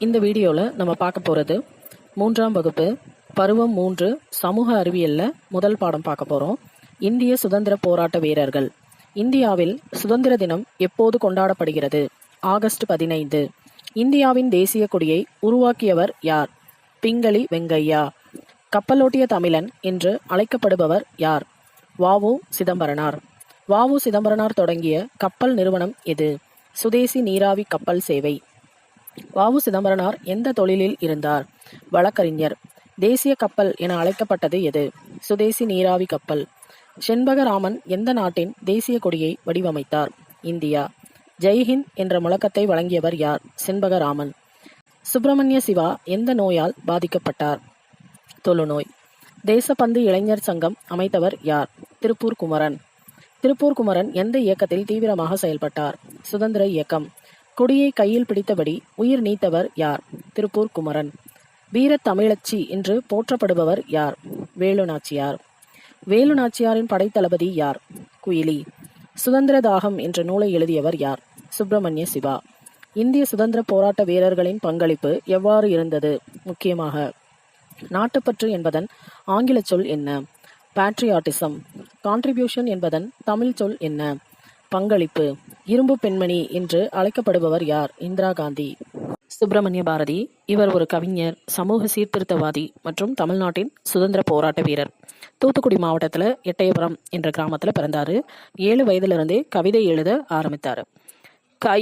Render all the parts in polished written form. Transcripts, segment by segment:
இந்த வீடியோவில் நம்ம பார்க்க போகிறது 3ஆம் வகுப்பு பருவம் 3 சமூக அறிவியலில் முதல் பாடம் பார்க்க போகிறோம். இந்திய சுதந்திர போராட்ட வீரர்கள். இந்தியாவில் சுதந்திர தினம் எப்போது கொண்டாடப்படுகிறது? ஆகஸ்ட் 15. இந்தியாவின் தேசிய கொடியை உருவாக்கியவர் யார்? பிங்களி வெங்கையா. கப்பலோட்டிய தமிழன் என்று அழைக்கப்படுபவர் யார்? வ.உ. சிதம்பரனார். வ.உ. சிதம்பரனார் தொடங்கிய கப்பல் நிறுவனம் எது? சுதேசி நீராவி கப்பல் சேவை. வ.உ. சிதம்பரனார் எந்த தொழிலில் இருந்தார்? வழக்கறிஞர். தேசிய கப்பல் என அழைக்கப்பட்டது எது? சுதேசி நீராவி கப்பல். செண்பகராமன் எந்த நாட்டின் தேசிய கொடியை வடிவமைத்தார்? இந்தியா. ஜெய்ஹிந்த் என்ற முழக்கத்தை வழங்கியவர் யார்? செண்பகராமன். சுப்பிரமணிய சிவா எந்த நோயால் பாதிக்கப்பட்டார்? தொழுநோய். தேசப்பந்து இளைஞர் சங்கம் அமைத்தவர் யார்? திருப்பூர் குமரன். திருப்பூர் குமரன் எந்த இயக்கத்தில் தீவிரமாக செயல்பட்டார்? சுதந்திர இயக்கம். கொடியை கையில் பிடித்தபடி உயிர் நீத்தவர் யார்? திருப்பூர் குமரன். வீர தமிழச்சி என்று போற்றப்படுபவர் யார்? வேலு நாச்சியார். வேலு நாச்சியாரின் படைத்தளபதி யார்? குயிலி. சுதந்திர தாகம் என்ற நூலை எழுதியவர் யார்? சுப்பிரமணிய சிவா. இந்திய சுதந்திர போராட்ட வீரர்களின் பங்களிப்பு எவ்வாறு இருந்தது? முக்கியமாக நாட்டுப்பற்று என்பதன் ஆங்கில சொல் என்ன? பேட்ரியாட்டிசம். கான்ட்ரிபியூஷன் என்பதன் தமிழ் சொல் என்ன? பங்களிப்பு. இரும்பு பெண்மணி என்று அழைக்கப்படுபவர் யார்? இந்திரா காந்தி. சுப்பிரமணிய பாரதி. இவர் ஒரு கவிஞர், சமூக சீர்திருத்தவாதி மற்றும் தமிழ்நாட்டின் சுதந்திர போராட்ட வீரர். தூத்துக்குடி மாவட்டத்தில் எட்டயபுரம் என்ற கிராமத்தில் பிறந்தாரு. 7 வயதிலிருந்தே கவிதை எழுத ஆரம்பித்தார்.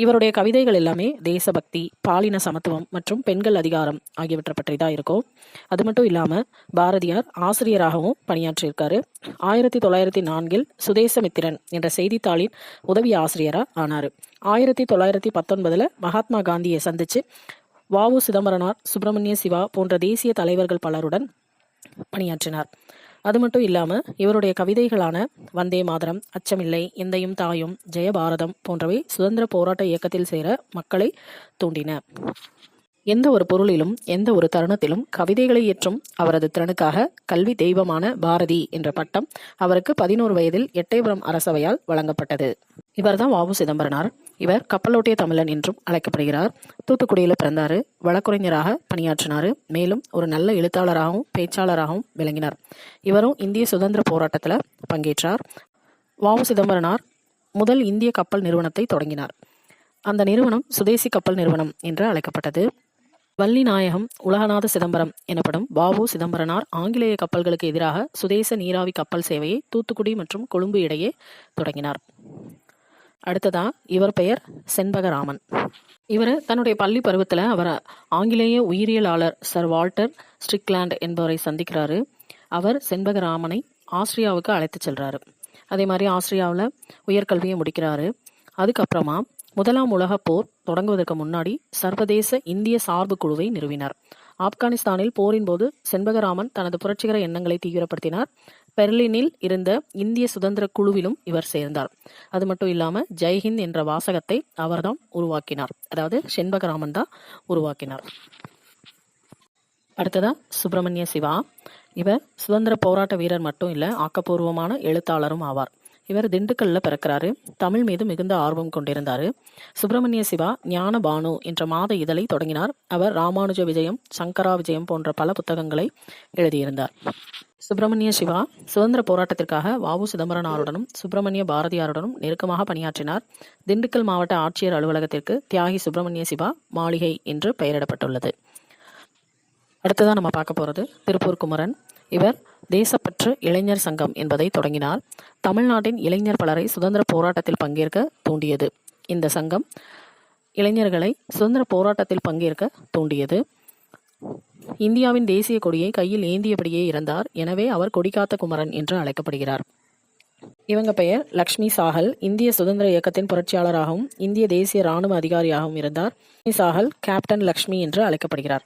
இவருடைய கவிதைகள் எல்லாமே தேசபக்தி, பாலின சமத்துவம் மற்றும் பெண்கள் அதிகாரம் ஆகியவற்றை பற்றி தான் இருக்கும். அது மட்டும் இல்லாமல் பாரதியார் ஆசிரியராகவும் பணியாற்றியிருக்காரு. 1904 சுதேசமித்திரன் என்ற செய்தித்தாளின் உதவி ஆசிரியராக ஆனார். 1919 மகாத்மா காந்தியை சந்தித்து வ.உ. சிதம்பரனார், சுப்பிரமணிய சிவா போன்ற தேசிய தலைவர்கள் பலருடன் பணியாற்றினார். அது மட்டும் இல்லாமல் இவருடைய கவிதைகளான வந்தே மாதரம், அச்சமில்லை, எந்தையும் தாயும், ஜெயபாரதம் போன்றவை சுதந்திர போராட்ட இயக்கத்தில் சேர மக்களை தூண்டின. எந்த ஒரு பொருளிலும் எந்த ஒரு தருணத்திலும் கவிதைகளை இயற்றும் அவரது திறனுக்காக கல்வி தெய்வமான பாரதி என்ற பட்டம் அவருக்கு 11 வயதில் எட்டயபுரம் அரசவையால் வழங்கப்பட்டது. இவர்தான் வ.உ. சிதம்பரனார். இவர் கப்பலோட்டிய தமிழன் என்றும் அழைக்கப்படுகிறார். தூத்துக்குடியில் பிறந்தாரு. வழக்கறிஞராக பணியாற்றினார். மேலும் ஒரு நல்ல எழுத்தாளராகவும் பேச்சாளராகவும் விளங்கினார். இவரும் இந்திய சுதந்திர போராட்டத்தில் பங்கேற்றார். வ.உ. சிதம்பரனார் முதல் இந்திய கப்பல் நிறுவனத்தை தொடங்கினார். அந்த நிறுவனம் சுதேசி கப்பல் நிறுவனம் என்று அழைக்கப்பட்டது. வள்ளிநாயகம் உலகநாத சிதம்பரம் எனப்படும் வ.உ. சிதம்பரனார் ஆங்கிலேய கப்பல்களுக்கு எதிராக சுதேச நீராவி கப்பல் சேவையை தூத்துக்குடி மற்றும் கொழும்பு இடையே தொடங்கினார். அடுத்ததா இவர் பெயர் செண்பகராமன். இவர் தன்னுடைய பள்ளி பருவத்தில் அவர் ஆங்கிலேய உயிரியலாளர் சர் வால்டர் ஸ்ட்ரிக்லாண்ட் என்பவரை சந்திக்கிறாரு. அவர் செண்பகராமனை ஆஸ்திரியாவுக்கு அழைத்து செல்றாரு. அதே மாதிரி ஆஸ்திரியாவில் உயர்கல்வியை முடிக்கிறாரு. அதுக்கப்புறமா 1ஆம் உலகப் போர் தொடங்குவதற்கு முன்னாடி சர்வதேச இந்திய சார்பு குழுவை நிறுவினார். ஆப்கானிஸ்தானில் போரின் போது செண்பகராமன் தனது புரட்சிகர எண்ணங்களை தீவிரப்படுத்தினார். பெர்லினில் இருந்த இந்திய சுதந்திர குழுவிலும் இவர் சேர்ந்தார். அது மட்டும் இல்லாமல் ஜெய்ஹிந்த் என்ற வாசகத்தை அவர்தான் உருவாக்கினார். அதாவது செண்பகராமன் தான் உருவாக்கினார். அடுத்ததா சுப்பிரமணிய சிவா. இவர் சுதந்திர போராட்ட வீரர் மட்டும் இல்லை, ஆக்கப்பூர்வமான எழுத்தாளரும் ஆவார். இவர் திண்டுக்கல்ல பிறக்கிறாரு. தமிழ் மீது மிகுந்த ஆர்வம் கொண்டிருந்தார். சுப்பிரமணிய சிவா ஞான பானு என்ற மாத இதழை தொடங்கினார். அவர் ராமானுஜ விஜயம், சங்கரா விஜயம் போன்ற பல புத்தகங்களை எழுதியிருந்தார். சுப்பிரமணிய சிவா சுதந்திர போராட்டத்திற்காக வ.உ. சிதம்பரனாருடனும் சுப்பிரமணிய பாரதியாருடனும் நெருக்கமாக பணியாற்றினார். திண்டுக்கல் மாவட்ட ஆட்சியர் அலுவலகத்திற்கு தியாகி சுப்பிரமணிய சிவா மாளிகை என்று பெயரிடப்பட்டுள்ளது. அடுத்ததான் நம்ம பார்க்க போகிறது திருப்பூர் குமரன். இவர் தேசப்பற்று இளைஞர் சங்கம் என்பதை தொடங்கினார். தமிழ்நாட்டின் இளைஞர் பலரை சுதந்திர போராட்டத்தில் பங்கேற்க தூண்டியது. இந்த சங்கம் இளைஞர்களை சுதந்திர போராட்டத்தில் பங்கேற்க தூண்டியது. இந்தியாவின் தேசிய கொடியை கையில் ஏந்தியபடியே இருந்தார். எனவே அவர் கொடிகாத்த குமரன் என்று அழைக்கப்படுகிறார். இவங்க பெயர் லக்ஷ்மி சாகல். இந்திய சுதந்திர இயக்கத்தின் புரட்சியாளராகவும் இந்திய தேசிய இராணுவ அதிகாரியாகவும் இருந்தார். சாகல் கேப்டன் லக்ஷ்மி என்று அழைக்கப்படுகிறார்.